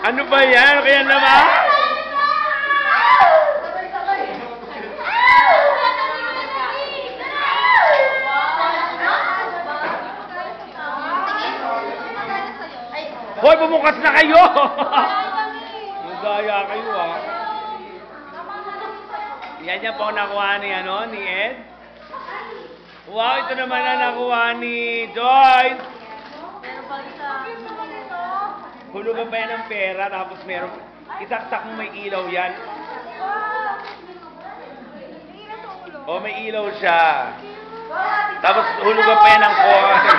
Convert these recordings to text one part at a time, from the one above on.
Ano ba yan? Kaya naman? Hoy, bumukas na kayo! Magaya kayo, ah. Yan yan po nakuha ni, ni Ed. Wow, ito naman na nakuha ni Joyce. Hulugan pa yan ng pera, tapos meron, isaksak mo may ilaw yan. O, may ilaw siya. Tapos hulugan pa yan ng coin.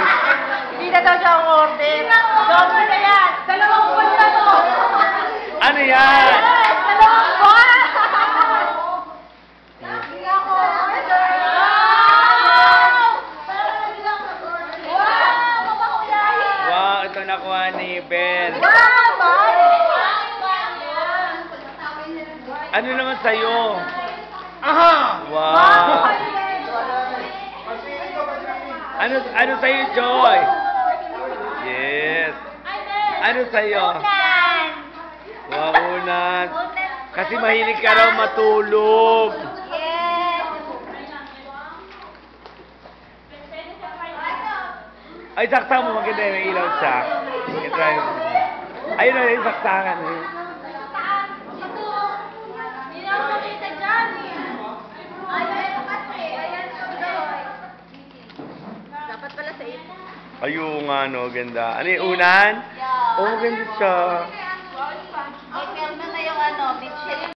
Hindi na daw siya ang order. Doble na yan. Dalawang buwan na to. Ano yan? Dalawang buwan. Wow, ito nakuha ni Ben. Ano naman sa'yo? Aha! Wow. Ano sa'yo, Joy? Yes. Ano sa'yo? Wow, unan. Kasi mahilig ka raw matulog. Ay, sakta mo. Maganda yung ilaw siya. Ayun na yung saktangan. Dapat pala sa ito. Ayun nga, no. Ganda. Ano yung unan? Oh, ganda siya.